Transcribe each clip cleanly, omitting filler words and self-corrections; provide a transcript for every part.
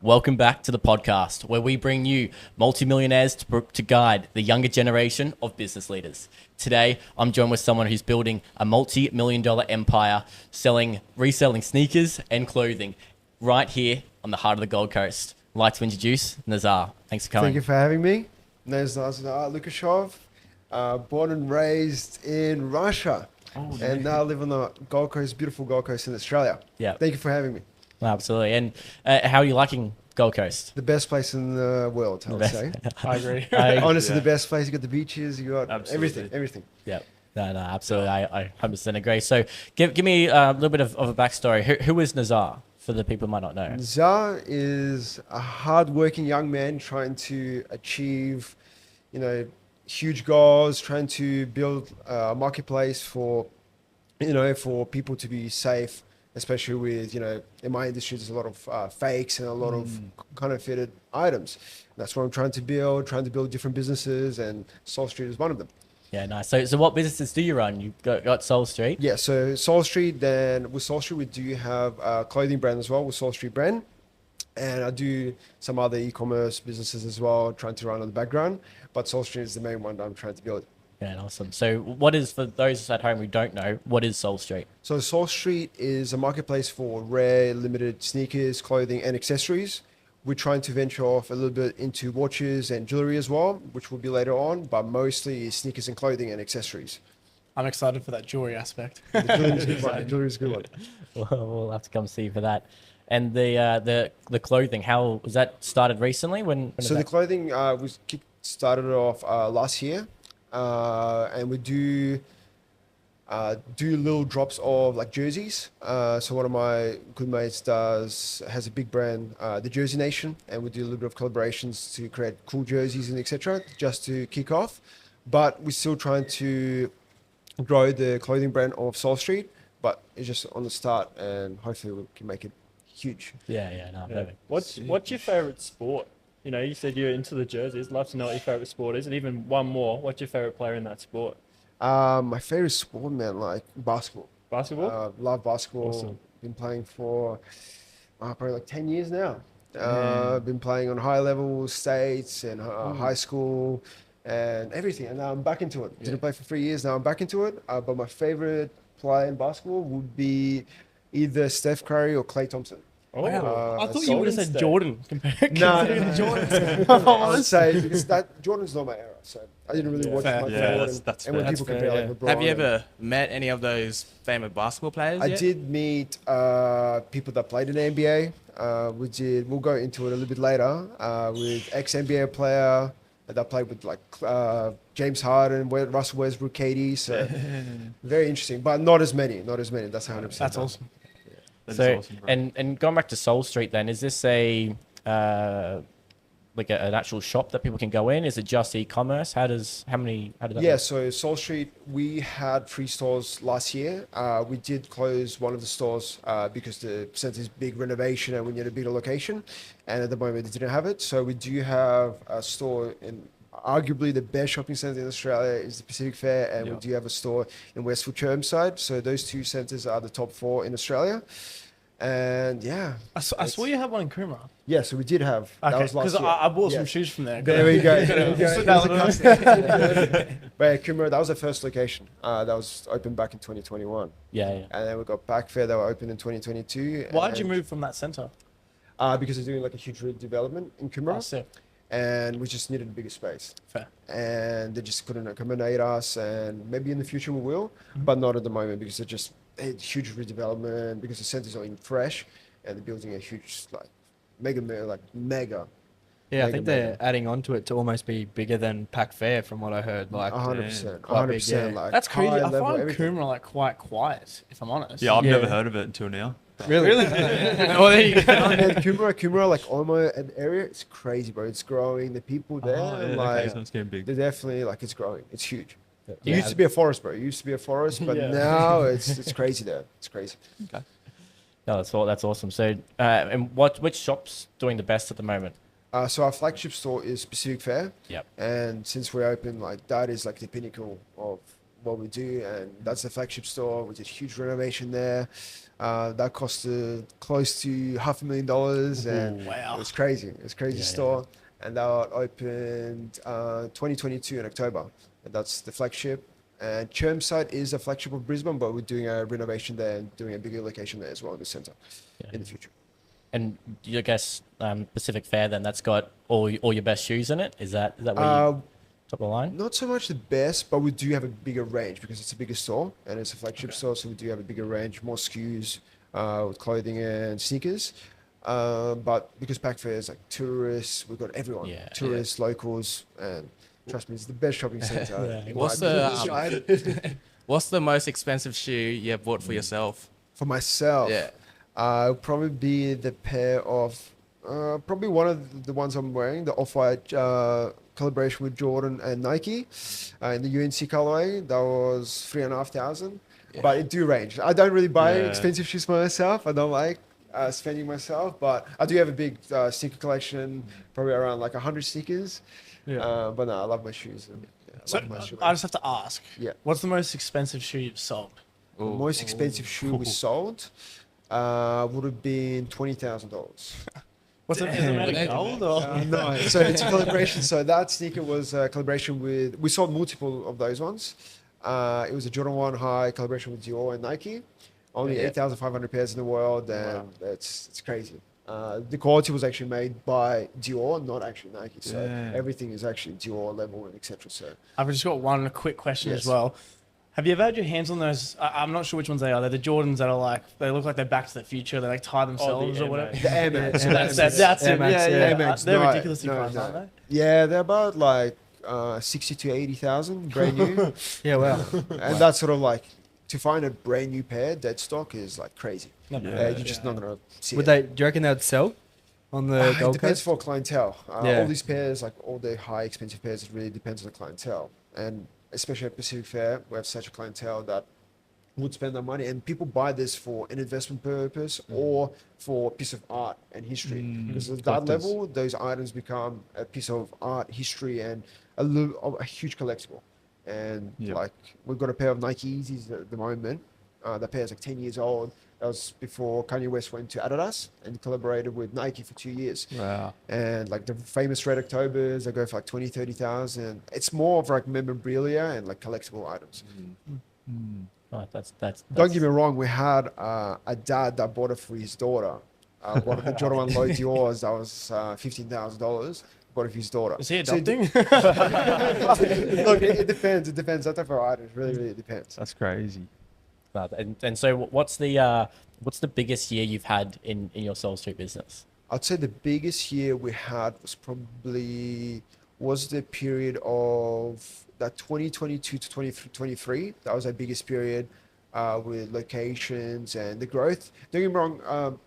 Welcome back to the podcast where we bring you multimillionaires to guide the younger generation of business leaders. Today, I'm joined with someone who's building a multi-million-dollar empire reselling sneakers and clothing right here on the heart of the Gold Coast. I'd like to introduce Nazar. Thanks for coming. Thank you for having me. Nazar, Lukashov, born and raised in Russia, and now live on the Gold Coast, beautiful Gold Coast in Australia. Yeah. Thank you for having me. Absolutely. And how are you liking Gold Coast? The best place in the world, I would say. I agree. Honestly, the best place. You got the beaches, you got everything. Yeah. No, absolutely. I 100% agree. So give me a little bit of a backstory. Who is Nazar, for the people who might not know? Nazar is a hardworking young man trying to achieve, huge goals, trying to build a marketplace for people to be safe, especially with, in my industry, there's a lot of fakes and a lot of counterfeited items. That's what I'm trying to build different businesses, and Solestreet is one of them. Yeah, nice. So what businesses do you run? You've got Solestreet. Yeah, so Solestreet, then with Solestreet, we do have a clothing brand as well with Solestreet brand. And I do some other e-commerce businesses as well, trying to run on the background. But Solestreet is the main one that I'm trying to build. Yeah, awesome. So what is, for those at home who don't know, what is Solestreet? So Solestreet is a marketplace for rare, limited sneakers, clothing, and accessories. We're trying to venture off a little bit into watches and jewellery as well, which will be later on, but mostly sneakers and clothing and accessories. I'm excited for that jewelry aspect. The jewellery is a good one. The jewellery is a good one. We'll have to come see for that. And the clothing, how was that started recently? So the clothing was started off last year, and we do little drops of like jerseys. So one of my good mates has a big brand, the Jersey Nation, and we do a little bit of collaborations to create cool jerseys and etc. just to kick off. But we're still trying to grow the clothing brand of Solestreet, but it's just on the start, and hopefully we can make it huge. Perfect. What's your favorite sport? You said you're into the jerseys. Love to know what your favorite sport is, and even one more. What's your favorite player in that sport? My favorite sport, man, like basketball. Basketball? Love basketball. Awesome. Been playing for probably like 10 years now. Been playing on high level, states and high school and everything. And now I'm back into it. Didn't play for 3 years. Now I'm back into it. But my favorite player in basketball would be either Steph Curry or Klay Thompson. Oh, Wow. I thought you Golden would have said State. Jordan. No, Jordan. I would say because Jordan's not my era, so I didn't really watch Fair. much Yeah, Jordan. that's and when fair. people That's compare fair, like LeBron, Have you ever met any of those famous basketball players I yet? did meet people that played in the NBA. We'll go into it a little bit later with ex-NBA player that played with like James Harden, Russell Westbrook, KD. So very interesting, but not as many. That's 100%. That's awesome. That is So awesome, bro. and going back to Solestreet, then is this an actual shop that people can go in? Is it just e-commerce? How did that Yeah, work? so Solestreet, we had 3 stores last year. We did close one of the stores because the center's big renovation and we need a bigger location. And at the moment, they didn't have it. So we do have a store in arguably the best shopping center in Australia is the Pacific Fair, and we do have a store in Westfield Chermside. So those 2 centers are the top 4 in Australia. And yeah. I saw you have one in Coomera. Yeah, so we did have. That Okay, was last because year. I bought some Yes. shoes from there. There we go. Sit down with the But yeah, Coomera, that was the first location. That was opened back in 2021. Yeah. And then we got Back Fair that were open in 2022. Why did you and, move from that centre? Because they're doing like a huge redevelopment in Coomera. Oh, sick. And we just needed a bigger space. Fair. And they just couldn't accommodate us. And maybe in the future we will, but not at the moment because they're just a huge redevelopment because the centers are in fresh and they're building a huge mega. Yeah, I Mega, think they're adding on to it to almost be bigger than Pack Fair, from what I heard. Like 100%. quite big, 100%. yeah. Like That's crazy. high I level, find everything. Coomera like quite quiet, if I'm honest. Yeah, I've Yeah. never heard of it until now. Really? Well, there you go. And Coomera, like Ormo and area, it's crazy, bro. It's growing. The people there, Okay, so it's getting big. they're definitely like it's growing. It's huge. It Yeah. used to be a forest, bro. It used to be a forest, but Yeah. now it's crazy there. It's crazy. No, that's awesome. So and which shop's doing the best at the moment? So our flagship store is Pacific Fair. Yep. And since we're open, like that is like the pinnacle of what we do, and that's the flagship store. We did huge renovation there. That costed close to $500,000, and wow. it was crazy. It was a crazy store, and that opened 2022 in October, and that's the flagship. And Chermside is a flagship of Brisbane, but we're doing a renovation there and doing a bigger location there as well in the centre in the future. And I guess Pacific Fair, then that's got all your best shoes in it. Is that where you top of the line? Not so much the best, but we do have a bigger range because it's a bigger store and it's a flagship store, so we do have a bigger range, more SKUs with clothing and sneakers. But because Pac Fair is like tourists, we've got everyone, tourists, locals, and trust me, it's the best shopping centre. What's the most expensive shoe you have bought for yourself? For myself? Yeah. It'll probably be the pair of, probably one of the ones I'm wearing, the Off-White collaboration with Jordan and Nike in the UNC colorway. That was 3,500. But it do range. I don't really buy expensive shoes for myself. I don't like spending myself, but I do have a big sneaker collection, probably around like 100 sneakers. But no, I love my shoes. And, So I just have to ask. Yeah. What's the most expensive shoe you've sold? The most expensive shoe we sold would have been $20,000. What's it? Is it made of gold or? No, so it's a collaboration. So that sneaker was a collaboration with. We sold multiple of those ones. It was a Jordan 1 High collaboration with Dior and Nike. Only 8,500 pairs in the world, and it's crazy. The quality was actually made by Dior, not actually Nike. So everything is actually Dior level and etc. So I've just got one quick question as well. Have you ever had your hands on those? I'm not sure which ones they are. They're the Jordans that are like, they look like they're Back to the Future. They like tie themselves or whatever. the Air Max. That's it. Air Max. They're No, ridiculously no, priced, no. aren't they? Yeah, they're about like 60 to 80,000, brand new. Yeah, wow. And that's sort of like, to find a brand new pair, dead stock is like crazy. You're just not gonna see Would it. do you reckon they'd sell on the It Gold depends Coast? for clientele. Yeah. All these pairs, like all the high expensive pairs, it really depends on the clientele. And especially at Pacific Fair, we have such a clientele that would spend their money, and people buy this for an investment purpose or for a piece of art and history. Because at that level, those items become a piece of art, history, and a huge collectible. And like we've got a pair of Nike Yeezys at the moment. That pair is like 10 years old. That was before Kanye West went to Adidas and collaborated with Nike for 2 years. Wow. And like the famous Red Octobers, they go for like 20, 30,000. It's more of like memorabilia and like collectible items. Oh, that's Don't get me wrong, we had a dad that bought it for his daughter. One of the Jordan 1 Low Dior's, that was $15,000. Bought it for his daughter. Is he So adopting? Look, it depends. It depends. That type of item really depends. That's crazy. And so what's the biggest year you've had in your Solestreet business? I'd say the biggest year we had was probably the period of that 2022 to 2023. That was our biggest period with locations and the growth. Don't get me wrong,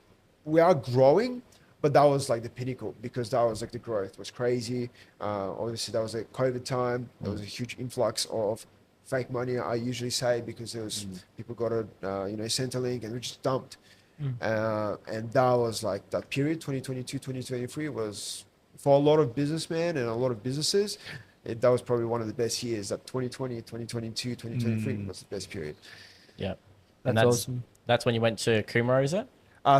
we are growing, but that was like the pinnacle because that was like the growth was crazy. Obviously, that was a COVID time. There was a huge influx of fake money, I usually say, because there was people got a Centrelink and we just dumped. And that was like that period 2022 2023 was for a lot of businessmen and a lot of businesses, that was probably one of the best years. That 2020 2022 2023 was the best period. And That's awesome. That's when you went to Kumara, is it?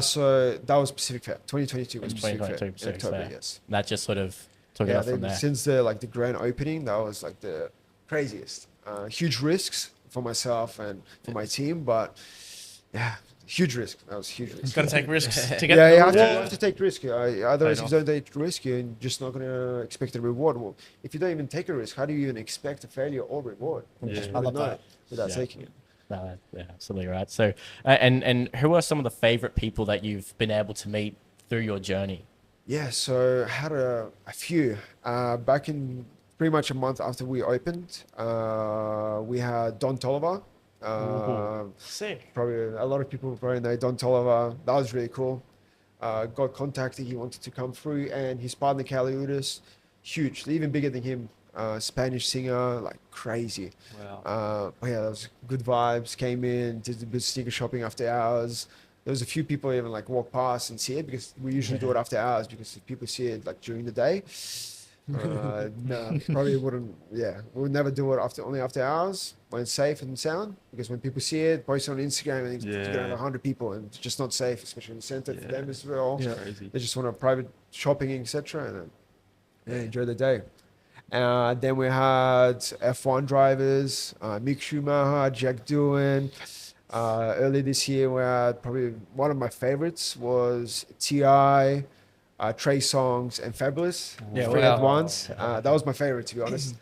So that was Pacific Fair. 2022 was Pacific Fair. 2022 Pacific October, Fair. yes. That just sort of took it off from there. Since the grand opening, that was like the craziest. Huge risks for myself and for my team, but yeah, huge risk. That was huge risk. Got to take risks to get Yeah, the you reward. have to take risk. Otherwise, if you don't take risk, you're just not going to expect a reward. Well, if you don't even take a risk, how do you even expect a failure or reward? You just I wouldn't love know that. without Yeah. taking it. No, yeah, absolutely right. So, and who are some of the favorite people that you've been able to meet through your journey? Yeah, so I had a few. Back in pretty much a month after we opened, we had Don Toliver. Sick. Probably a lot of people probably know Don Toliver. That was really cool. Got contacted. He wanted to come through, and his partner Callie Udis, huge, even bigger than him. Spanish singer, like crazy. Wow. But yeah, that was good vibes. Came in, did a bit of sneaker shopping after hours. There was a few people even like walk past and see it because we usually do it after hours because if people see it like during the day. No, probably wouldn't. Yeah, we'll never do it only after hours when it's safe and sound. Because when people see it, post it on Instagram, and it's gonna have 100 people, and it's just not safe, especially in the center for them as well. It's crazy. They just want a private shopping, etc., and then enjoy the day. Then we had F1 drivers, Mick Schumacher, Jack Doohan. Early this year, we had probably one of my favorites was T.I., Trey Songz, and Fabulous. Yeah, three wow. at once. That was my favorite, to be honest.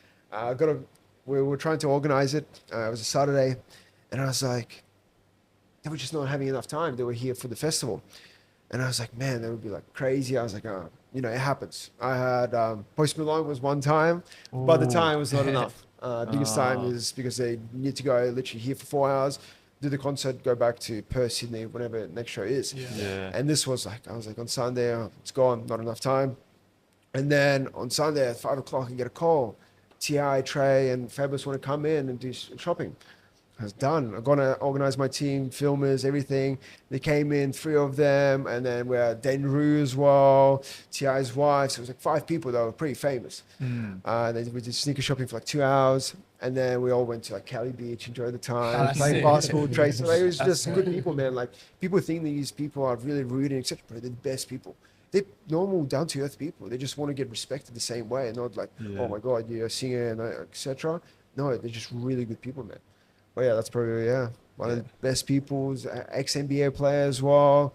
We were trying to organize it. It was a Saturday, and I was like, they were just not having enough time. They were here for the festival. And I was like, man, that would be like crazy. I was like, it happens. I had Post Malone was one time, but the time was not enough. Biggest time is because they need to go literally here for 4 hours, do the concert, go back to Perth, Sydney, whatever next show is. Yeah. And this was like, I was like, on Sunday, it's gone, not enough time. And then on Sunday at 5 o'clock, I get a call. T.I., Trey, and Fabulous want to come in and do shopping. I was done. I'm going to organize my team, filmers, everything. They came in, 3 of them. And then we had Dan Rue as well, T.I.'s wife. So it was like 5 people that were pretty famous. Then we did sneaker shopping for like 2 hours. And then we all went to like Cali Beach, enjoyed the time, played basketball, Trace. Like, it was just good people, man. Like, people think these people are really rude and etc. But they're the best people. They're normal, down-to-earth people. They just want to get respected the same way, and not like, oh my God, you're a singer and etc. No, they're just really good people, man. But yeah, that's probably one of the best people's ex-NBA player as well.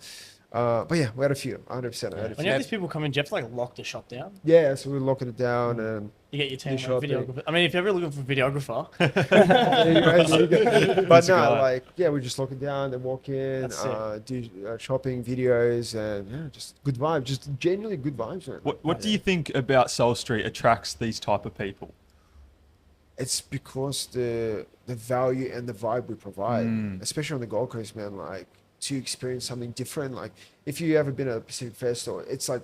But yeah, we had a few, 100%. When you have these people come in, do you have to like lock the shop down? Yeah, so we're locking it down and You get your team, like, shopping. videographer. I mean, if you're ever looking for a videographer, but no, guy. like we just lock it down and walk in, That's do shopping videos, and just good vibes, just genuinely good vibes, man. What do you think about Solestreet attracts these type of people? It's because the value and the vibe we provide, especially on the Gold Coast, man. Like, to experience something different. Like, if you ever been at a Pacific Fair store, it's like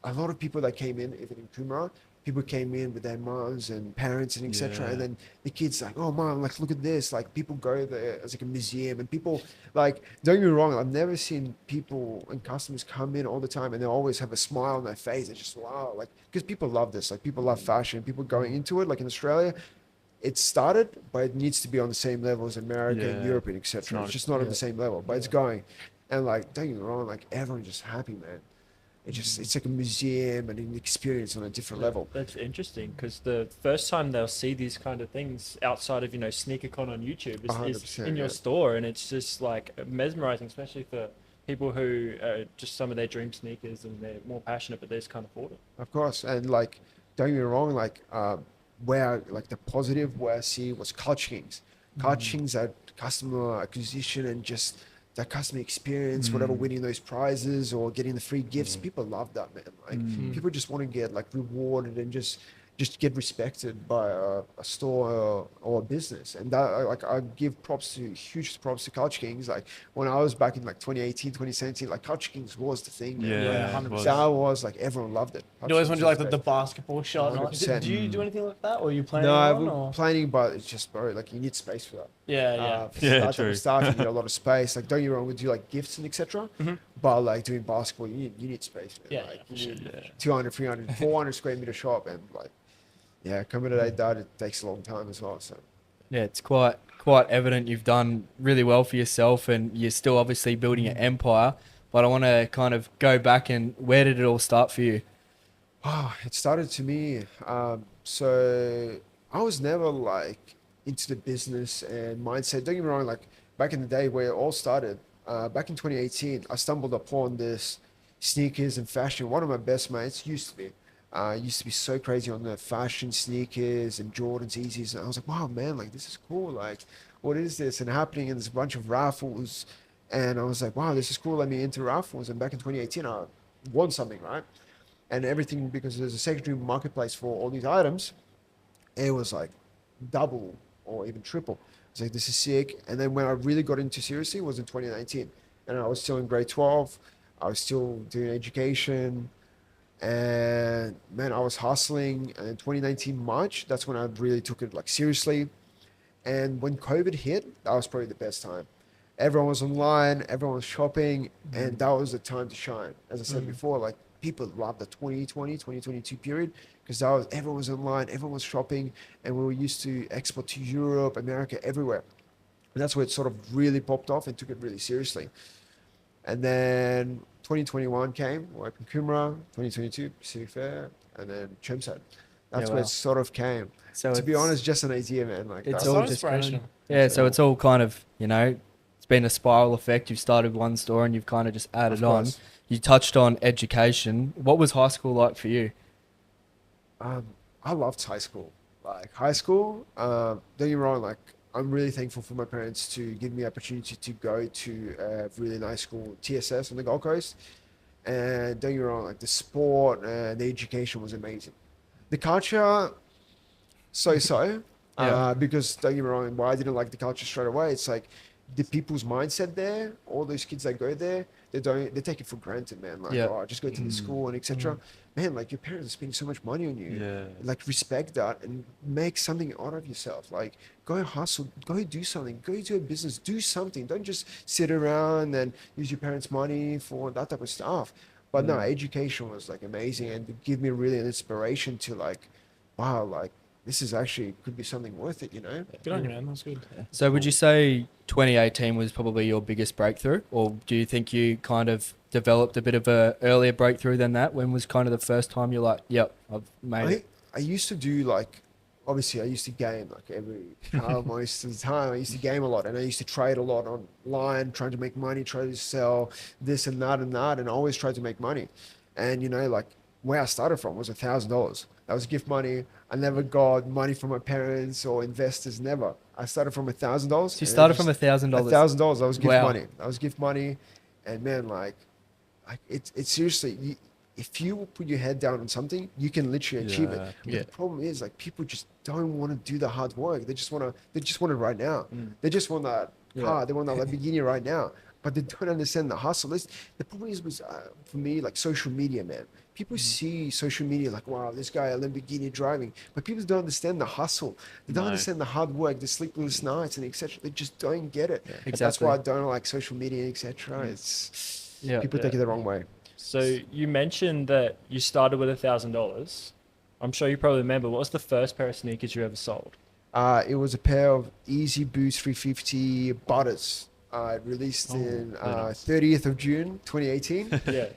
a lot of people that came in, even in Coomera, people came in with their moms and parents and etc. Yeah. And then the kids like, oh mom, like look at this. Like, people go there as like a museum, and people like, don't get me wrong, I've never seen people and customers come in all the time and they always have a smile on their face. It's just wow, like, because people love this. Like, people love fashion. People going into it, like in Australia, it started, but it needs to be on the same level as America and Europe and etc. It's just not on the same level, but it's going. And like, don't get me wrong, like everyone's just happy, man. It's like a museum and an experience on a different level. That's interesting, because the first time they'll see these kind of things outside of SneakerCon on YouTube is 100%, in your store, and it's just like mesmerizing, especially for people who just some of their dream sneakers and they're more passionate, but they just can't afford it. Of course, and like, don't get me wrong, like where like the positive where I see was Culture Kings. Culture Kings are customer acquisition and just that customer experience, whatever, winning those prizes or getting the free gifts. People love that, man. Like, people just want to get like rewarded and just get respected by a store or a business. And that, like, I give huge props to Culture Kings. Like, when I was back in like 2018, 2017, like Culture Kings was the thing. Man. Yeah, it was. That was like, everyone loved it. you always want to do like Culture the Kings basketball shot. And all that. 100%. Do you do anything like that, or are you was planning great. on? No, Or? I'm planning, but it's just, bro, like, you need space for that. Yeah. Yeah, true. Start you need a lot of space. Like, don't get me wrong, we do like gifts and etc. But like doing basketball, you need space. Man. Yeah, like, for you sure. need 200, 300, 400 square meter shop, and like, accommodate that. It takes a long time as well. So Yeah, it's quite evident you've done really well for yourself, and you're still obviously building an empire. But I want to kind of go back and where did it all start for you? it started to me. So I was never like into the business and mindset. Don't get me wrong. Like, back in the day where it all started, back in 2018, I stumbled upon this sneakers and fashion. One of my best mates used to be so crazy on the fashion, sneakers and Jordans, Yeezys. And I was like, wow, man, like, this is cool. Like, what is this? And happening, and there's a bunch of raffles. And I was like, wow, this is cool. Let me into raffles. And back in 2018, I won something, right? And everything, because there's a secondary marketplace for all these items. It was like double or even triple. I was like, this is sick. And then when I really got into seriously was in 2019. And I was still in grade 12. I was still doing education. And man, I was hustling. And in 2019 March, that's when I really took it like seriously. And when COVID hit, that was probably the best time. Everyone was online, everyone was shopping, and that was the time to shine. As I said before, like, people loved the 2022 period because that was everyone was online, everyone was shopping, and we were used to export to Europe, America, everywhere. And that's where it sort of really popped off and took it really seriously. And then 2021 came, we opened Kumra, 2022 Pacific Fair, and then Chermside. That's Yeah, where wow. it sort of came. So To be it's- honest, just an idea, man. Like it's that's So all just inspirational. yeah. So it's all kind of, you know, it's been a spiral effect. You've started one store and you've kind of just added Of on. course. You touched on education. What was high school like for you? I loved high school. Like high school, don't get me wrong, like I'm really thankful for my parents to give me the opportunity to go to a really nice school, TSS on the Gold Coast. And don't get me wrong, like the sport and the education was amazing. The culture, so-so, Yeah. because don't get me wrong, why I didn't like the culture straight away, it's like the people's mindset there, all those kids that go there, they take it for granted, man. Like, Yeah. oh, just go to the school and etc. Man, like your parents are spending so much money on you. Yeah. Like respect that and make something out of yourself. Like go hustle, go do something, go do a business, do something. Don't just sit around and use your parents' money for that type of stuff. But no, education was like amazing and it gave me really an inspiration to like, wow, like this is actually could be something worth it, you know? Good on you, man. That's good. So would you say 2018 was probably your biggest breakthrough, or do you think you kind of developed a bit of a earlier breakthrough than that? When was kind of the first time you're like, yep, I've made it? I used to do like, obviously I used to game like most of the time. I used to game a lot and I used to trade a lot online, trying to make money, trying to sell this and that and that, and I always tried to make money. And you know, like where I started from was $1,000. That was gift money. I never got money from my parents or investors, never. I started from $1,000. So you started from $1,000. $1,000. That was gift Wow. money. That was gift money. And man, like it's seriously, if you put your head down on something, you can literally achieve it. Yeah. But Yeah. the problem is like people just don't want to do the hard work. They just want it right now. They just want that car. They want that Lamborghini right now. But they don't understand the hustle. The problem is for me, like social media, man. People see social media like, wow, this guy a Lamborghini driving, but people don't understand the hustle. They don't No. understand the hard work, the sleepless nights, and etc. They just don't get it. And that's Exactly. why I don't like social media, etc. It's Yeah. people take it the wrong way. So you mentioned that you started with $1,000. I'm sure you probably remember. What was the first pair of sneakers you ever sold? It was a pair of Easy Boost 350 Butters. Released in very nice. 30th of June 2018, Yeah.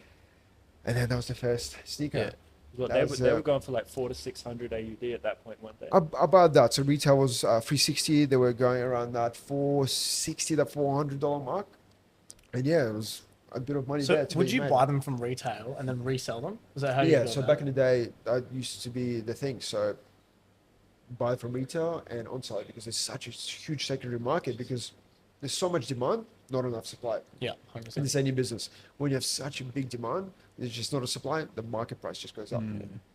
and then that was the first sneaker. Yeah. Well, That they, was, they were going for like 400 to 600 AUD at that point, weren't they? About that, so retail was 360. They were going around that 460 to $400 mark, and yeah, it was a bit of money So there. To would be you made. buy them from retail and then resell them? Is that how you Yeah, do so that? back in the day, that used to be the thing. So buy from retail and on site because there's such a huge secondary market because there's so much demand, not enough supply. Yeah, In 100%. this any business, when you have such a big demand, there's just not a supply, the market price just goes up.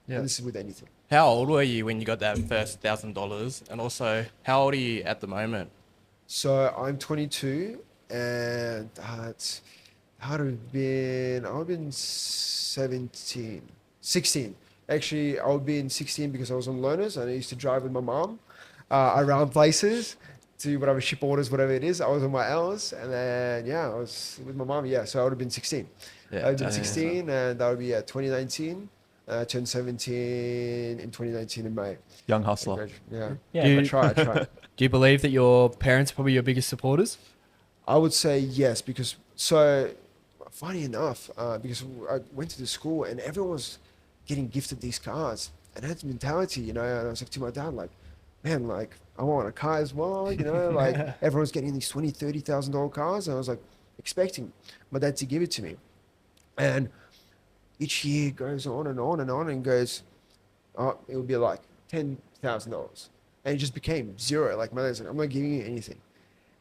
Yeah. And this is with anything. How old were you when you got that first $1,000? And also, how old are you at the moment? So I'm 22 and that's how would have been, I would have been 16. Actually, I would be in 16 because I was on learners and I used to drive with my mom around places to whatever ship orders, whatever it is. I was on my hours and then, yeah, I was with my mom. Yeah, so I would have been 16. Yeah, I would have been that's 16 and that would be 2019. Turned 17 in 2019 in May. Young hustler. Yeah, Yeah, I but- try. Do you believe that your parents are probably your biggest supporters? I would say yes, because so funny enough, because I went to the school and everyone was getting gifted these cars, and I had the mentality, you know, and I was like to my dad, like, man, like I want a car as well, you know, like everyone's getting these $20,000-$30,000 cars, and I was like expecting my dad to give it to me, and each year goes on and on and on and goes, oh, it would be like $10,000, and it just became zero. Like my dad's like, I'm not giving you anything,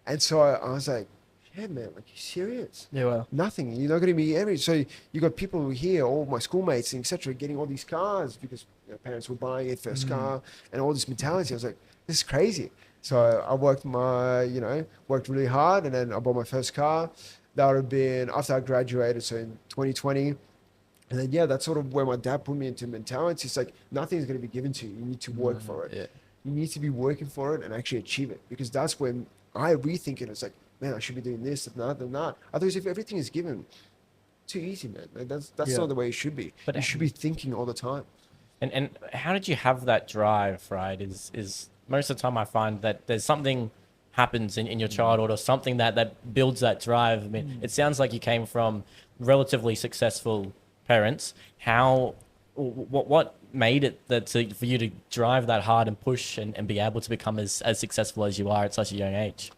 and so I was like, yeah, man, like you serious? Yeah, well, Nothing. You're not going to be every. So you got people here, all my schoolmates and etc., getting all these cars because their parents were buying their first car and all this mentality. I was like, this is crazy. So I worked worked really hard, and then I bought my first car. That would have been after I graduated, so in 2020. And then yeah, that's sort of where my dad put me into mentality. It's like nothing's going to be given to you. You need to work for it. Yeah. You need to be working for it and actually achieve it, because that's when I rethink it. It's like, man, I should be doing this and that and that. Otherwise, if everything is given, too easy, man. Like that's Yeah. not the way it should be. But You should be thinking all the time. And how did you have that drive, right? Is most of the time I find that there's something happens in your childhood or something that builds that drive. I mean, it sounds like you came from relatively successful parents. What made it for you to drive that hard and push and be able to become as successful as you are at such a young age?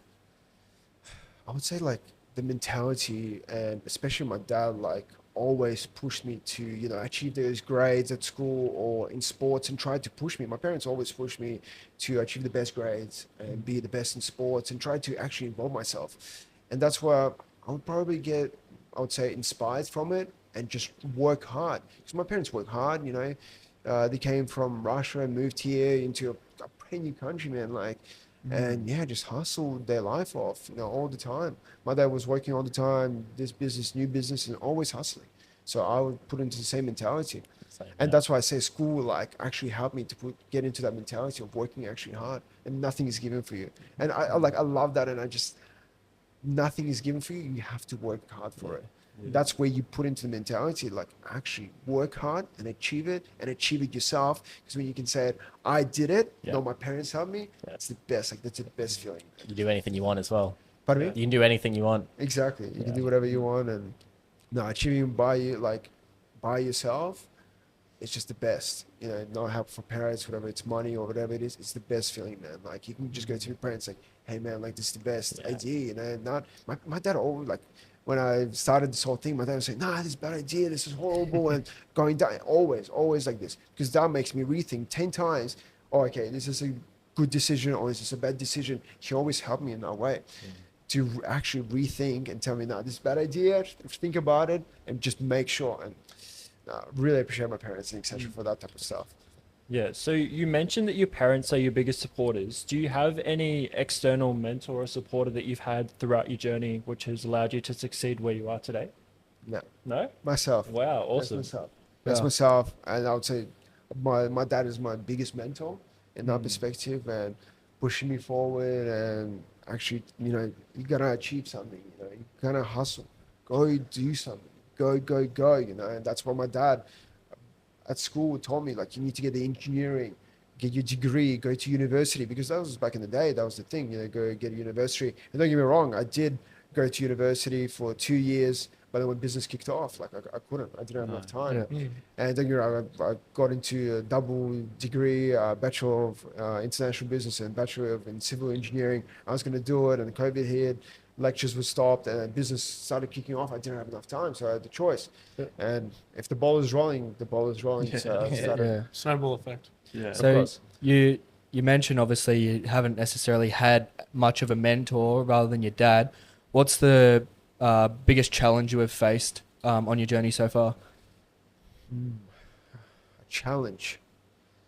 I would say like the mentality, and especially my dad, like always pushed me to, achieve those grades at school or in sports, and tried to push me. My parents always pushed me to achieve the best grades and be the best in sports and try to actually involve myself. And that's where I would probably get, I would say, inspired from it and just work hard. Because my parents work hard, they came from Russia and moved here into a brand new country, man. Like, and yeah, just hustled their life off, all the time. My dad was working all the time, this business, new business, and always hustling. So I would put into the same mentality. And that's why I say school, like, actually helped me to get into that mentality of working actually hard, and nothing is given for you. And I love that. And nothing is given for you. You have to work hard for it. That's where you put into the mentality, like, actually work hard and achieve it yourself. Because when you can say it, I did it, no, my parents helped me, it's the best. Like, that's the best feeling. You do anything you want as well. Pardon me? You can do anything you want. Exactly. You can do whatever you want, and achieving by yourself, it's just the best. No help from parents, whatever it's money or whatever it is, it's the best feeling, man. Like, you can just go to your parents like, hey man, like, this is the best idea, not my dad always, like, when I started this whole thing, my dad was saying, nah, this is a bad idea, this is horrible, and going down, always like this, because that makes me rethink 10 times, oh, okay, this is a good decision or is this a bad decision. He always helped me in that way to actually rethink and tell me, nah, this is a bad idea, think about it, and just make sure. And really appreciate my parents and etc. for that type of stuff. Yeah, so you mentioned that your parents are your biggest supporters. Do you have any external mentor or supporter that you've had throughout your journey which has allowed you to succeed where you are today? No, No? myself. Wow, awesome. That's myself. And I would say my dad is my biggest mentor in that perspective, and pushing me forward, and actually, you gotta achieve something, you gotta hustle, go do something, go, and that's what my dad at school told me, like, you need to get the engineering, get your degree, go to university, because that was back in the day, that was the thing, go get a university. And don't get me wrong, I did go to university for 2 years, but then when business kicked off, like, I couldn't, I didn't have enough time. And don't get me wrong, I got into a double degree, Bachelor of International Business and Bachelor in Civil Engineering. I was going to do it, and COVID hit, lectures were stopped, and business started kicking off. I didn't have enough time, so I had the choice. And if the ball is rolling, the ball is rolling. So I started, Snowball effect. Yeah. So you mentioned, obviously, you haven't necessarily had much of a mentor rather than your dad. What's the biggest challenge you have faced on your journey so far? a challenge.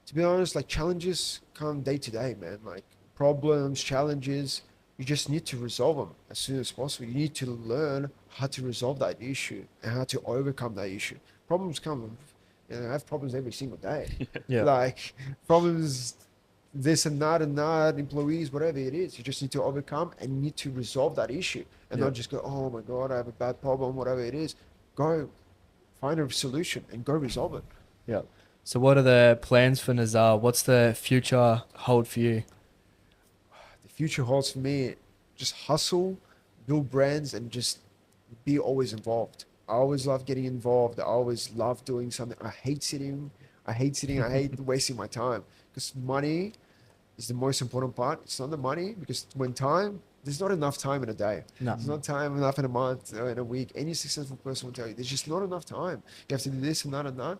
To be honest, like, challenges come day to day, man. Like, problems, challenges, you just need to resolve them as soon as possible. You need to learn how to resolve that issue and how to overcome that issue. Problems come, I have problems every single day. Yeah. Like, problems, this and that, employees, whatever it is, you just need to overcome and need to resolve that issue, and not just go, oh my God, I have a bad problem, whatever it is. Go find a solution and go resolve it. Yeah. So what are the plans for Nazar? What's the future hold for you? The future holds for me, just hustle, build brands, and just be always involved. I always love getting involved. I always love doing something. I hate sitting. I hate wasting my time, because money is the most important part. It's not the money, because there's not enough time in a day. No. There's not time enough in a month or in a week. Any successful person will tell you there's just not enough time. You have to do this and that and that.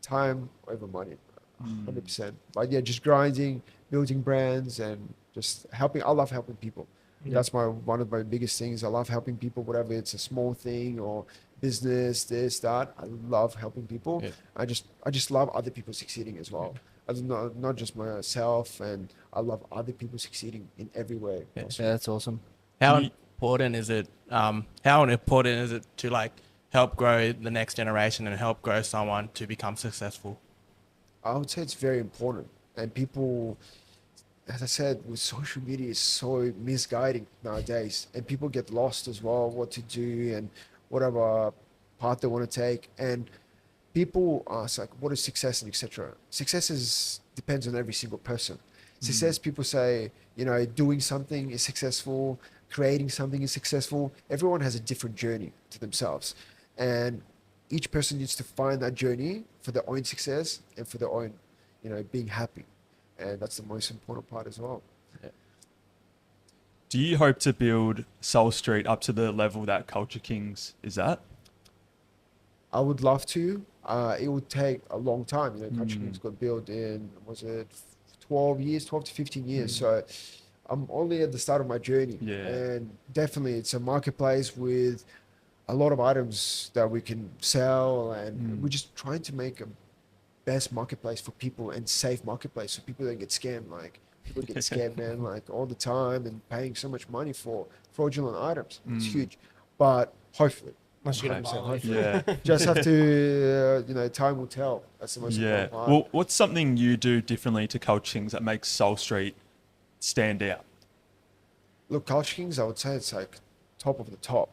Time over money, 100%. But yeah, just grinding, building brands, and just helping. I love helping people. That's one of my biggest things. I love helping people, whatever it's a small thing or business, this, that. I love helping people. Yeah. I just love other people succeeding as well. Not just myself, and I love other people succeeding in every way. Yeah, that's awesome. How important is it? To like help grow the next generation and help grow someone to become successful? I would say it's very important. And people, as I said, with social media, is so misguiding nowadays, and people get lost as well, what to do and whatever path they want to take. And people ask like, what is success and etc. Success depends on every single person. Success, people say, doing something is successful, creating something is successful. Everyone has a different journey to themselves, and each person needs to find that journey for their own success and for their own, being happy, and that's the most important part as well. Do you hope to build Solestreet up to the level that Culture Kings is at? I would love to. It would take a long time. Culture Kings got built in, was it 12 to 15 years? So I'm only at the start of my journey. Yeah. And definitely it's a marketplace with a lot of items that we can sell, and we're just trying to make a best marketplace for people and safe marketplace so people don't get scammed. Like, people get scammed, man, like all the time, and paying so much money for fraudulent items. It's huge. But hopefully, Unless you get a Bali. Yeah. just have to, time will tell. That's the most Yeah. important part. Well, what's something you do differently to Culture Kings that makes Solestreet stand out? Look, Culture Kings, I would say it's like top of the top.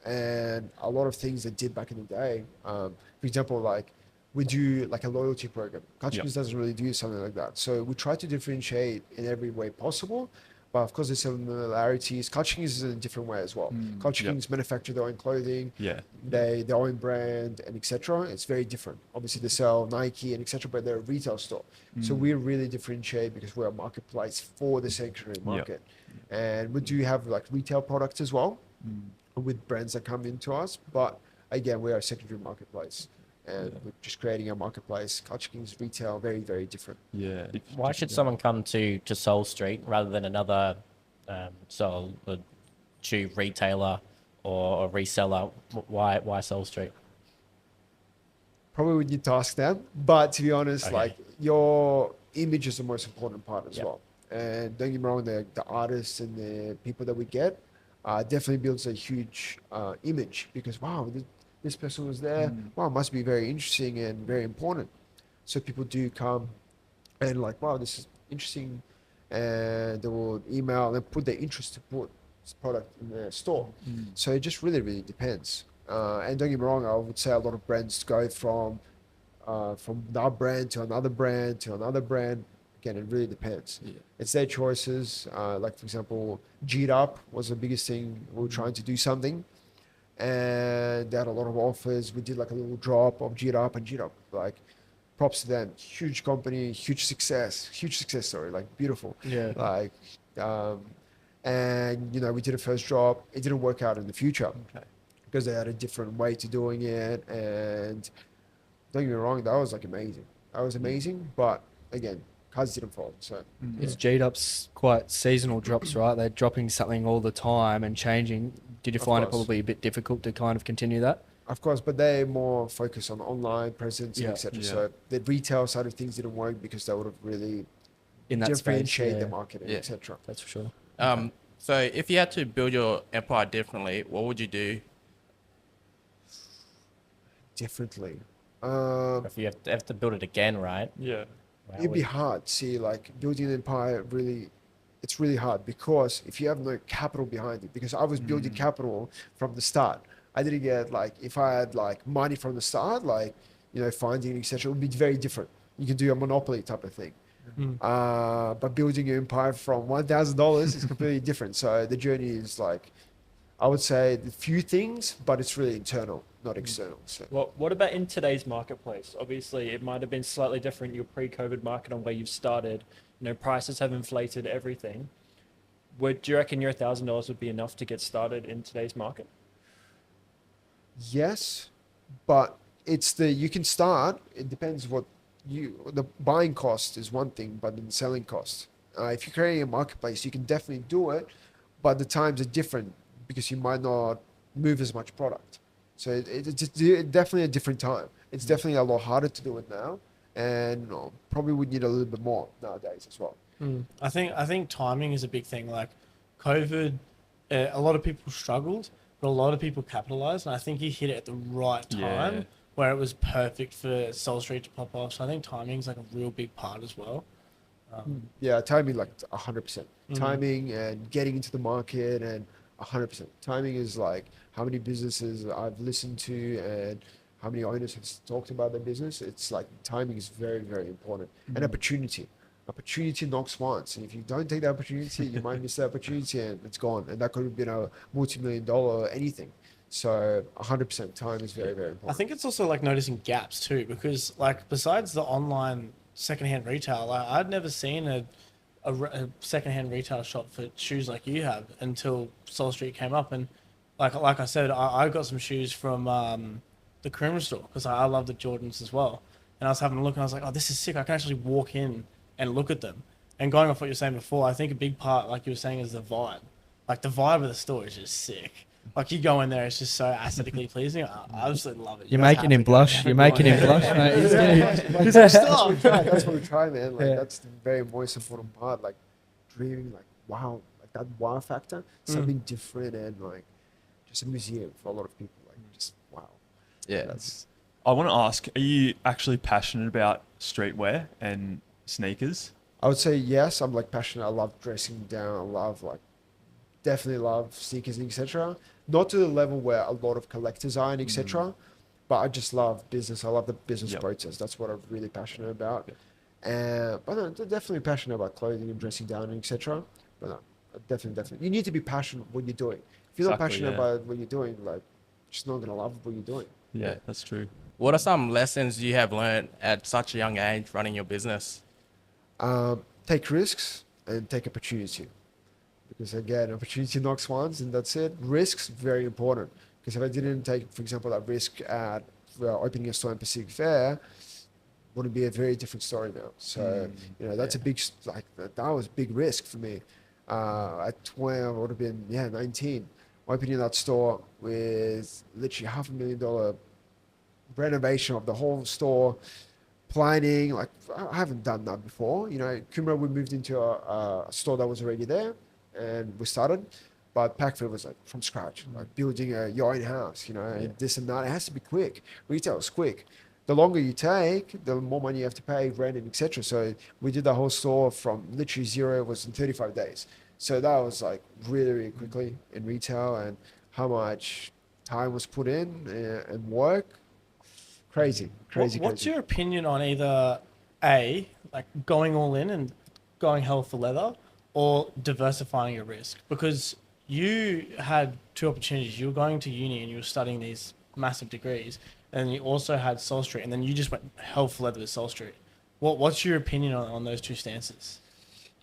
And a lot of things they did back in the day. For example, like we do like a loyalty program. Culture Kings doesn't really do something like that. So we try to differentiate in every way possible. But of course, there's similarities. Culture Kings is in a different way as well. Culture Kings manufacture their own clothing, their own brand, and etc. It's very different. Obviously, they sell Nike and etc. But they're a retail store. So we really differentiate because we're a marketplace for the secondary market, and we do have like retail products as well with brands that come into us. But again, we are a secondary marketplace. And we're just creating a marketplace. Culture Kings retail, very, very different. Yeah. Why should someone come to Solestreet rather than another shoe retailer or a reseller? Why Solestreet? Probably we need to ask them. But to be honest, like your image is the most important part as well. And don't get me wrong, the artists and the people that we get definitely builds a huge image because, wow, this person was there. Wow, must be very interesting and very important. So people do come and like, wow, this is interesting. And they will email and put their interest to put this product in their store. So it just really, really depends. And don't get me wrong, I would say a lot of brands go from that brand to another brand to another brand. Again, it really depends. It's their choices. Like for example, G'd Up was the biggest thing. We were trying to do something. And they had a lot of offers. We did like a little drop of G'd Up, and G'd Up, like, props to them. Huge company, huge success story, like beautiful. Yeah. Like, and we did a first drop. It didn't work out in the future because they had a different way to doing it. And don't get me wrong, that was like amazing. That was amazing, but again, cards didn't fall. So It's G'd Up's quite seasonal drops, right? They're dropping something all the time and changing. Did you find it probably a bit difficult to kind of continue that? of course, but they're more focused on online presence and etc. So the retail side of things didn't work because they would have really In that differentiate space, the marketing, etc. that's for sure. So if you had to build your empire differently, what would you do? Differently. If you have to build it again, right? Yeah. Wow, It'd be hard. See, like building an empire, really, it's really hard because if you have no capital behind it, because I was building capital from the start. I didn't get like, if I had like money from the start, like, finding, etc., it would be very different. You can do a monopoly type of thing. But building your empire from $1,000 is completely different. So the journey is like, I would say a few things, but it's really internal, not external. So What about in today's marketplace? Obviously, it might have been slightly different, your pre-COVID market on where you've started. Prices have inflated everything. Do you reckon your $1,000 would be enough to get started in today's market? yes, but you can start. It depends the buying cost is one thing, but then the selling cost. If you're creating a marketplace, you can definitely do it, but the times are different because you might not move as much product. So it's definitely a different time. It's definitely a lot harder to do it now, and probably would need a little bit more nowadays as well. I think timing is a big thing. Like COVID, a lot of people struggled, but a lot of people capitalized, and I think you hit it at the right time where it was perfect for Solestreet to pop off. So I think timing is like a real big part as well. Yeah, timing like 100%. Timing and getting into the market and 100%. Timing is like how many businesses I've listened to and how many owners have talked about their business. It's like timing is very, very important. And opportunity. Opportunity knocks once. And if you don't take the opportunity, you might miss the opportunity and it's gone. And that could have been a multi-million-dollar anything. So 100% time is very, very important. I think it's also like noticing gaps too, because like besides the online secondhand retail, I'd never seen a secondhand retail shop for shoes like you have until Solestreet came up. And like I said, I got some shoes from the Creamer store because I love the Jordans as well. And I was having a look and I was like, oh, this is sick. I can actually walk in and look at them. And going off what you were saying before, I think a big part, like you were saying, is the vibe. Like the vibe of the store is just sick. Like you go in there, it's just so aesthetically pleasing. I absolutely love it. You're making him blush. You're making him blush, mate. He's getting- That's what we try, man. Like that's the very most important part. Like dreaming, like wow, like that wow factor, something different, and like just a museum for a lot of people. Like just wow. Yeah. That's I want to ask, are you actually passionate about streetwear and sneakers? I would say yes. I'm like passionate. I love dressing down. I love like definitely love sneakers and etc. Not to the level where a lot of collectors are and etc. But I just love business. I love the business Yep. process. That's what I'm really passionate about. And but no, definitely passionate about clothing and dressing down and etc. But no, definitely. You need to be passionate what you're doing. If you're not Exactly, passionate yeah. about what you're doing, like you're just not gonna love what you're doing. Yeah, that's true. What are some lessons you have learned at such a young age running your business? Take risks and take opportunity. Because again, opportunity knocks once and that's it. Risks, very important. Because if I didn't take, for example, that risk at opening a store in Pacific Fair, would be a very different story now. So, you know, that's a big, like, that was a big risk for me. At 12, I would have been, 19. Opening that store with literally $500,000 renovation of the whole store, planning, like I haven't done that before. You know, Kumra, we moved into a store that was already there and we started, but Packfield was like from scratch, like building your own house, you know, and this and that. It has to be quick. Retail is quick. The longer you take, the more money you have to pay, rent and etc. So we did the whole store from literally zero, was in 35 days. So that was like really, really quickly in retail, and how much time was put in and work. Crazy. What's your opinion on either A, like going all in and going hell for leather, or diversifying your risk? Because you had two opportunities. You were going to uni and you were studying these massive degrees, and you also had Solestreet, and then you just went hell for leather with Solestreet. What's your opinion on those two stances?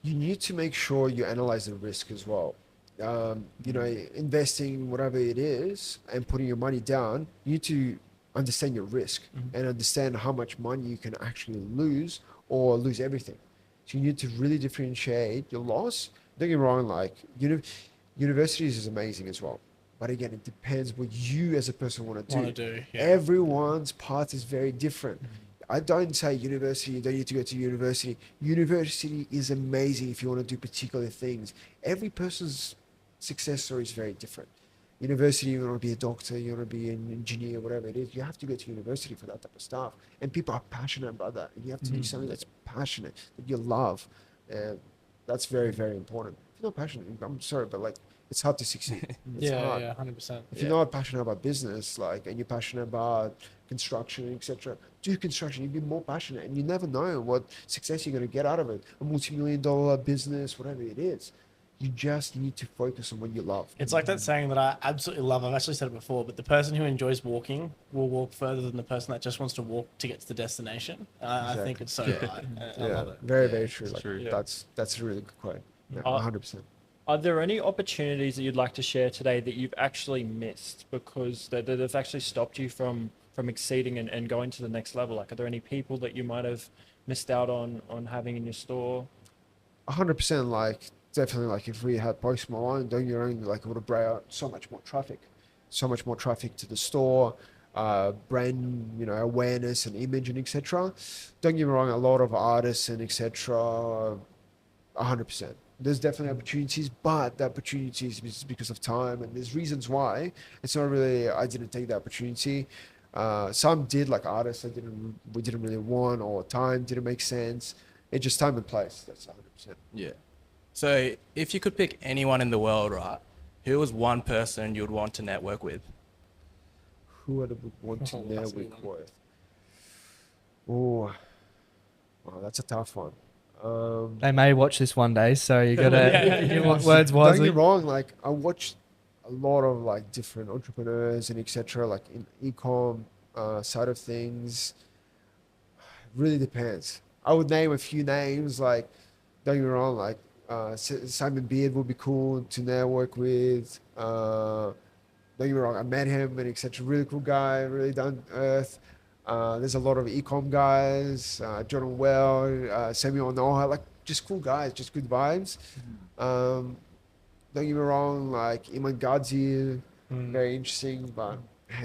You need to make sure you analyze the risk as well. You know, investing whatever it is and putting your money down, you need to understand your risk and understand how much money you can actually lose or lose everything. So you need to really differentiate your loss. Don't get me wrong, like universities is amazing as well. But again, it depends what you as a person want to do. Everyone's path is very different. I don't say university, you don't need to go to university. University is amazing if you want to do particular things. Every person's success story is very different. University, you want to be a doctor, you want to be an engineer, whatever it is, you have to go to university for that type of stuff. And people are passionate about that. And you have to do something that's passionate, that you love. And that's very, very important. If you're not passionate, I'm sorry, but like, it's hard to succeed. It's hard. 100%. If you're not passionate about business, like, and you're passionate about construction, etc., do construction. You'll be more passionate, and you never know what success you're going to get out of it. A multi-million-dollar business, whatever it is. You just need to focus on what you love. It's like that saying that I absolutely love. I've actually said it before, but the person who enjoys walking will walk further than the person that just wants to walk to get to the destination. I think it's so right. I love it. Very, very true. Like, true. That's a really good quote. Yeah, 100%. Are there any opportunities that you'd like to share today that you've actually missed because that have actually stopped you from exceeding and going to the next level? Like, are there any people that you might have missed out on having in your store? 100%. Like, definitely, like if we had Post Malone doing your own, like it would have brought out so much more traffic to the store, brand, you know, awareness and image and etc. Don't get me wrong, a lot of artists and etc. 100%. There's definitely opportunities, but the opportunities is because of time, and there's reasons why. It's not really I didn't take the opportunity. Some did, like artists, we didn't really want, or time didn't make sense. It's just time and place. That's 100%. Yeah. So if you could pick anyone in the world, right, who was one person you'd want to network with? Who would want to Oh, that's a good network with? Oh, wow, that's a tough one. They may watch this one day, so you gotta Yeah. you want words Don't wisely. get me wrong, like I watched a lot of like different entrepreneurs and etc. Like in e-com side of things. Really depends. I would name a few names. Like don't get me wrong, like Simon Beard would be cool to network with. Don't get me wrong, I met him and etc. Really cool guy, really down to earth. There's a lot of e-com guys, John Well, Samuel Noah, like just cool guys, just good vibes. Don't get me wrong, like Iman Gadzi, very interesting, but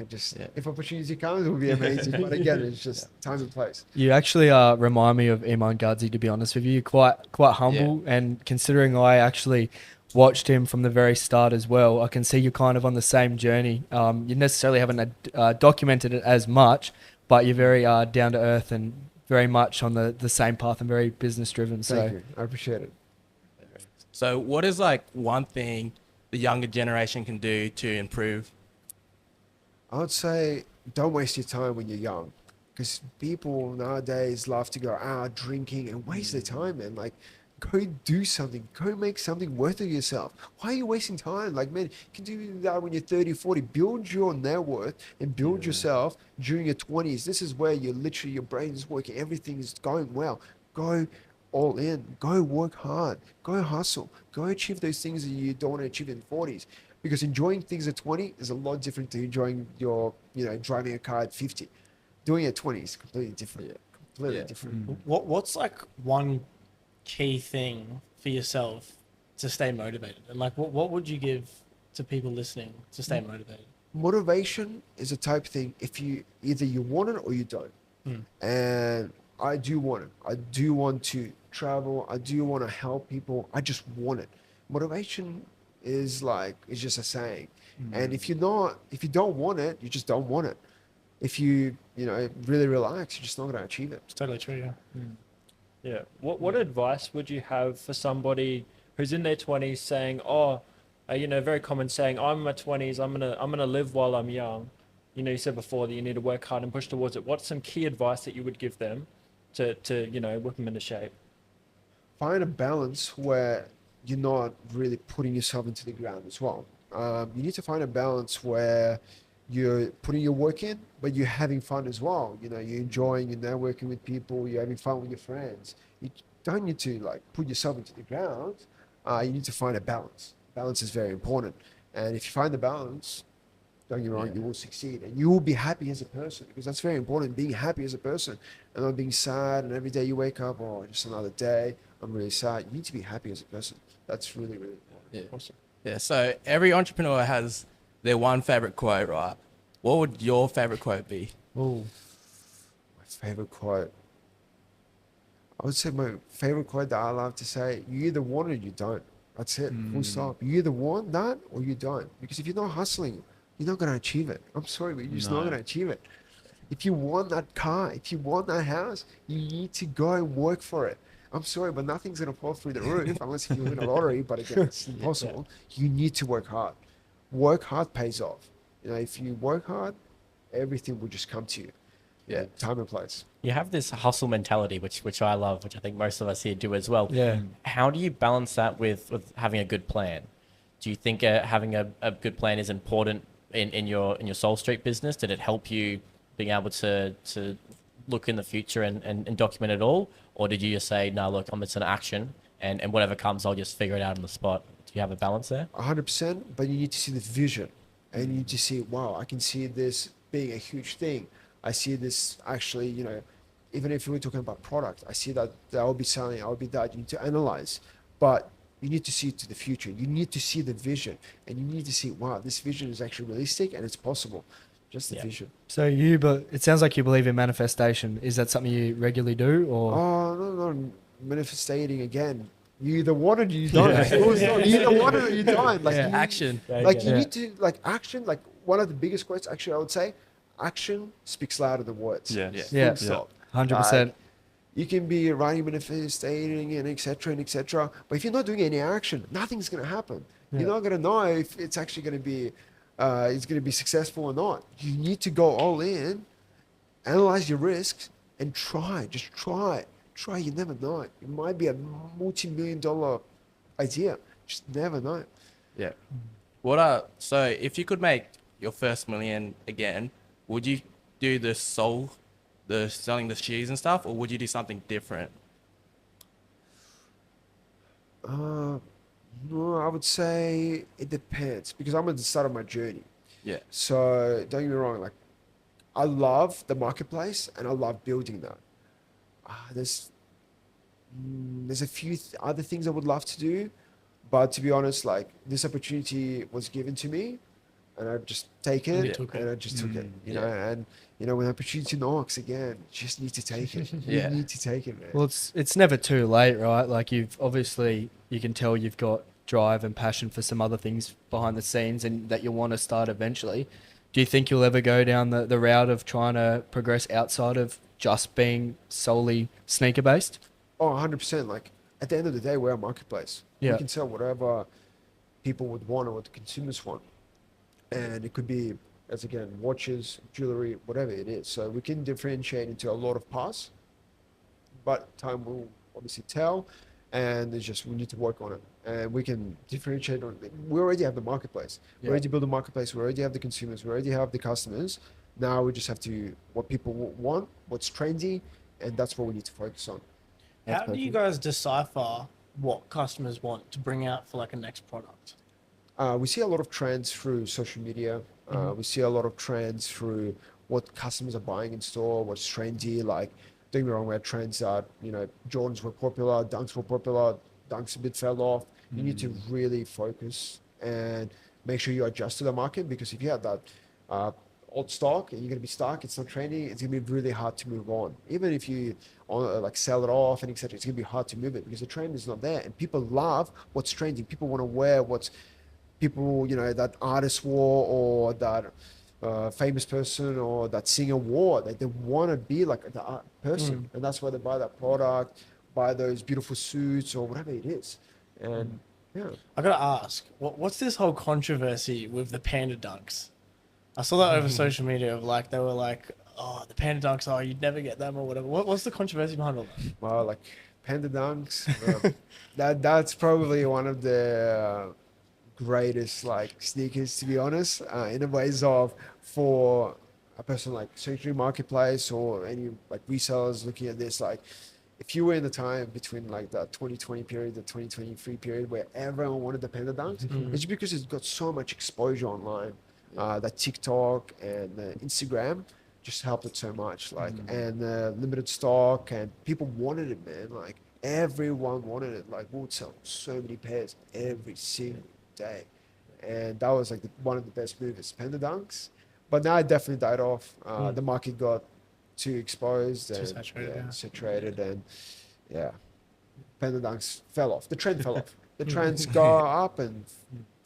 just if opportunity comes, it will be amazing. But again, it's just time and place. You actually remind me of Iman Gadzi, to be honest with you. You're quite humble, and considering I actually watched him from the very start as well, I can see you're kind of on the same journey. You necessarily haven't documented it as much, but you're very down to earth and very much on the same path and very business driven. Thank you. I appreciate it. So what is like one thing the younger generation can do to improve? I would say don't waste your time when you're young, because people nowadays love to go out drinking and waste their time, man. Like, go do something. Go make something worth of yourself. Why are you wasting time? Like, man, you can do that when you're 30, 40. Build your net worth and build yourself during your 20s. This is where you're literally, your brain is working. Everything is going well. Go all in. Go work hard. Go hustle. Go achieve those things that you don't want to achieve in 40s. Because enjoying things at 20 is a lot different to enjoying your, driving a car at 50. Doing it at 20 is completely different. Completely different. What's like one key thing for yourself to stay motivated? And like, what would you give to people listening to stay motivated? Motivation is a type thing. If you either you want it or you don't. And I do want it. I do want to travel. I do want to help people. I just want it. Motivation is just a saying. And if you don't want it, you just don't want it. If you really relax, you're just not going to achieve it. It's totally true. Yeah. Yeah. What advice would you have for somebody who's in their 20s saying, very common saying, I'm in my 20s, I'm gonna live while I'm young. You said before that you need to work hard and push towards it. What's some key advice that you would give them to whip them into shape? Find a balance where you're not really putting yourself into the ground as well. You need to find a balance where you're putting your work in, but you're having fun as well. You're enjoying, you're networking with people, you're having fun with your friends. You don't need to put yourself into the ground. You need to find a balance. Balance is very important. And if you find the balance, don't get me wrong, you will succeed and you will be happy as a person, because that's very important, being happy as a person and not being sad. And every day you wake up, just another day, I'm really sad. You need to be happy as a person. That's really, really important. Yeah. Awesome. Yeah. So every entrepreneur has their one favorite quote, right? What would your favorite quote be? My favorite quote. I would say my favorite quote that I love to say, you either want it or you don't. That's it. Full stop. You either want that or you don't. Because if you're not hustling, you're not going to achieve it. I'm sorry, but you're just not going to achieve it. If you want that car, if you want that house, you need to go and work for it. I'm sorry, but nothing's going to fall through the roof unless you win a lottery. But again, it's impossible. You need to work hard. Work hard pays off. If you work hard, everything will just come to you. Yeah, time and place. You have this hustle mentality, which I love, which I think most of us here do as well. Yeah. How do you balance that with having a good plan? Do you think having a good plan is important in your Solestreet business? Did it help you being able to look in the future and document it all? Or did you just say, no, look, I'm just in action and whatever comes, I'll just figure it out on the spot? Do you have a balance there? 100%, but you need to see the vision. And you need to see, wow, I can see this being a huge thing. I see this actually, even if we're talking about product, I see that I will be selling, I will be that. You need to analyze. But you need to see to the future. You need to see the vision. And you need to see, wow, this vision is actually realistic and it's possible. Just the vision. So but it sounds like you believe in manifestation. Is that something you regularly do, or? Oh, no, manifesting again. You either want it or you don't. You either want it or you don't. Action. You need to, action, one of the biggest quotes, actually, I would say, action speaks louder than words. Yeah. Full stop. 100%. You can be writing, manifesting, and etc. But if you're not doing any action, nothing's going to happen. You're not gonna know if it's actually gonna be, it's gonna be successful or not. You need to go all in, analyze your risks, and try. Just try. Try. You never know. It might be a multi-million-dollar idea. Just never know. Yeah. So if you could make your first million again, would you do the selling the shoes and stuff, or would you do something different? No, I would say it depends because I'm at the start of my journey. Yeah. So don't get me wrong, like I love the marketplace and I love building that. There's a few other things I would love to do, but to be honest, like this opportunity was given to me, and I just take it, took and it. I just took it. You know, and when opportunity knocks again, you just need to take it. Yeah. You need to take it, man. Well, it's never too late, right? Like you've obviously, you can tell you've got drive and passion for some other things behind the scenes and that you want to start eventually. Do you think you'll ever go down the route of trying to progress outside of just being solely sneaker based? Oh, 100%. Like at the end of the day, we're a marketplace. Yeah. We can sell whatever people would want or what the consumers want. And it could be, as again, watches, jewelry, whatever it is. So we can differentiate into a lot of parts, but time will obviously tell. And it's just, we need to work on it. And we can differentiate on it. We already have the marketplace. We Yeah. already built a marketplace. We already have the consumers. We already have the customers. Now we just have to, what people want, what's trendy, and that's what we need to focus on. How do you guys decipher what customers want to bring out for like a next product? We see a lot of trends through social media. We see a lot of trends through what customers are buying in store, what's trendy. Like, don't get me wrong, we had trends that, Jordans were popular, Dunks were popular, Dunks a bit fell off. You need to really focus and make sure you adjust to the market, because if you have that old stock and you're going to be stuck, it's not trendy, it's going to be really hard to move on. Even if you like sell it off and etc., it's going to be hard to move it because the trend is not there. And people love what's trending. People want to wear what's people, that artist wore, or that famous person or that singer wore. They want to be like the art person, and that's why they buy that product, buy those beautiful suits or whatever it is. And yeah, I gotta ask, what's this whole controversy with the panda dunks? I saw that over social media of like, they were like, oh, the panda dunks, oh, you'd never get them or whatever. What's the controversy behind all that? well, like Panda Dunks, that's probably one of the greatest like sneakers, to be honest, in the ways of, for a person like Solestreet Marketplace or any like resellers looking at this, like if you were in the time between like the 2020 period, the 2023 period, where everyone wanted the Panda Dunks, it's because it's got so much exposure online. That TikTok and Instagram just helped it so much, like, and limited stock, and people wanted it, man. Like everyone wanted it. Like we would sell so many pairs every single day, and that was like one of the best moves, Panda Dunks. But now it definitely died off. The market got too exposed, Too and saturated, saturated, and Panda Dunks fell off. The trend fell off. The trends go up and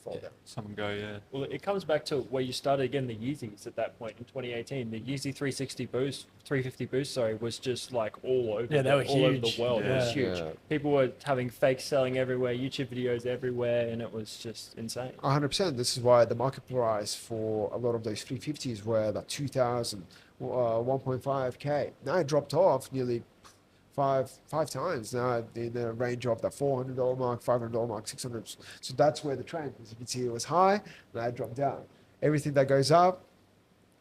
fall down. Some go, yeah. Well, it comes back to where you started again, the Yeezys at that point in 2018. The Yeezy 350 Boost, was just like all over, Yeah, they were all over the huge. world. It was Yeah. huge. Yeah. People were having fake selling everywhere, YouTube videos everywhere, and it was just insane. 100%. This is why the market price for a lot of those 350s were like 2,000, 1.5K. Now it dropped off nearly five times. Now in the range of the $400 mark, $500 mark, 600. So that's where the trend, as you can see, it was high. Now it dropped down. Everything that goes up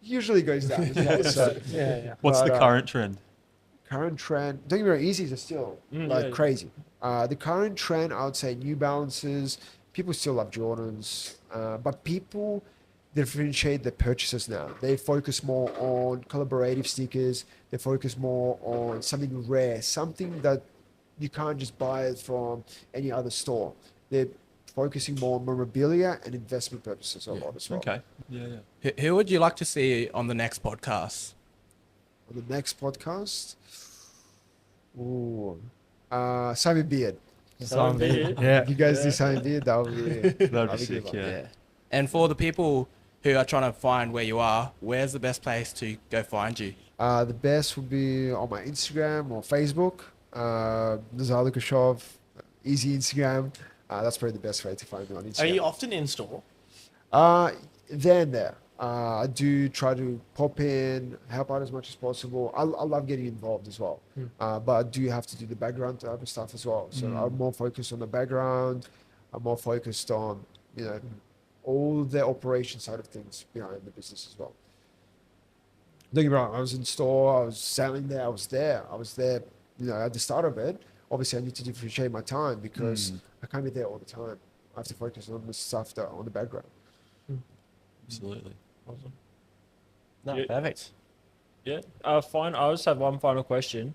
usually goes down as well. So Yeah. What's the But, current trend? current trend, don't get me wrong, Yeezys are still like yeah. crazy. The current trend, I would say New Balances. People still love Jordans, but people differentiate their purchases now. They focus more on collaborative sneakers. They focus more on something rare, something that you can't just buy it from any other store. They're focusing more on memorabilia and investment purposes a lot as well. Okay. Yeah. Who would you like to see on the next podcast? On the next podcast, Simon Beard. Simon Beard. Yeah. If you guys do Simon Beard, that would be That'd be be sick, good. yeah. And for the people who are trying to find where you are, where's the best place to go find you? The best would be on my Instagram or Facebook. Nazar Lukashov, easy Instagram. That's probably the best way to find me on Instagram. Are you often in store? There and there. I do try to pop in, help out as much as possible. I love getting involved as well. But I do have to do the background type of stuff as well. So I'm more focused on the background. I'm more focused on, all the operation side of things behind the business as well. Don't get me wrong, I was in store, I was selling there, I was there, at the start of it. Obviously, I need to differentiate my time because I can't be there all the time. I have to focus on the stuff that on the background. Absolutely. Awesome. No, Yeah. perfect. Yeah. Fine. I just have one final question.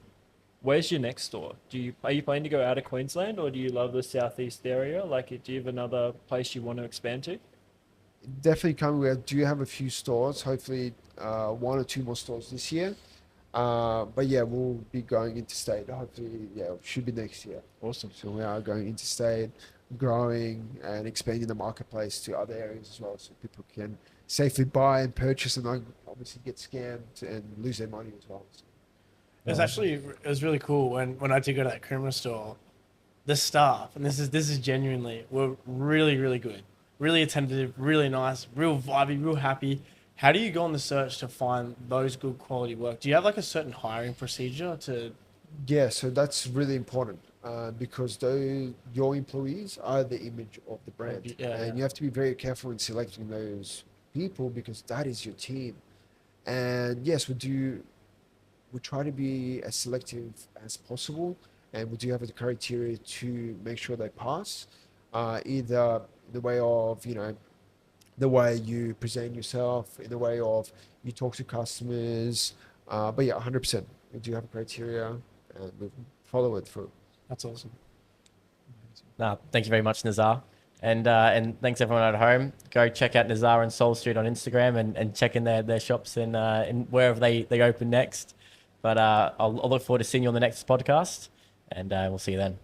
Where's your next store? Are you planning to go out of Queensland, or do you love the southeast area? Like, do you have another place you want to expand to? Definitely coming. We do have a few stores. Hopefully, 1 or 2 more stores this year. But yeah, we'll be going interstate. Hopefully, yeah, it should be next year. Awesome. So we are going interstate, growing and expanding the marketplace to other areas as well, so people can safely buy and purchase and not obviously get scammed and lose their money as well. So, It was really cool when I did go to that criminal store. The staff, and this is genuinely, were really, really good, really attentive, really nice, real vibey, real happy. How do you go on the search to find those good quality work? Do you have like a certain hiring procedure to? yeah, so that's really important because your employees are the image of the brand, Yeah, and yeah. you have to be very careful in selecting those people because that is your team. And yes, we try to be as selective as possible, and we do have the criteria to make sure they pass, either in the way of the way you present yourself, in the way of you talk to customers. But yeah, 100%. We do have a criteria, and we follow it through. That's awesome. No, thank you very much, Nazar. And thanks everyone at home. Go check out Nazar and Solestreet on Instagram and check in their shops in wherever they open next. But I'll look forward to seeing you on the next podcast, and we'll see you then.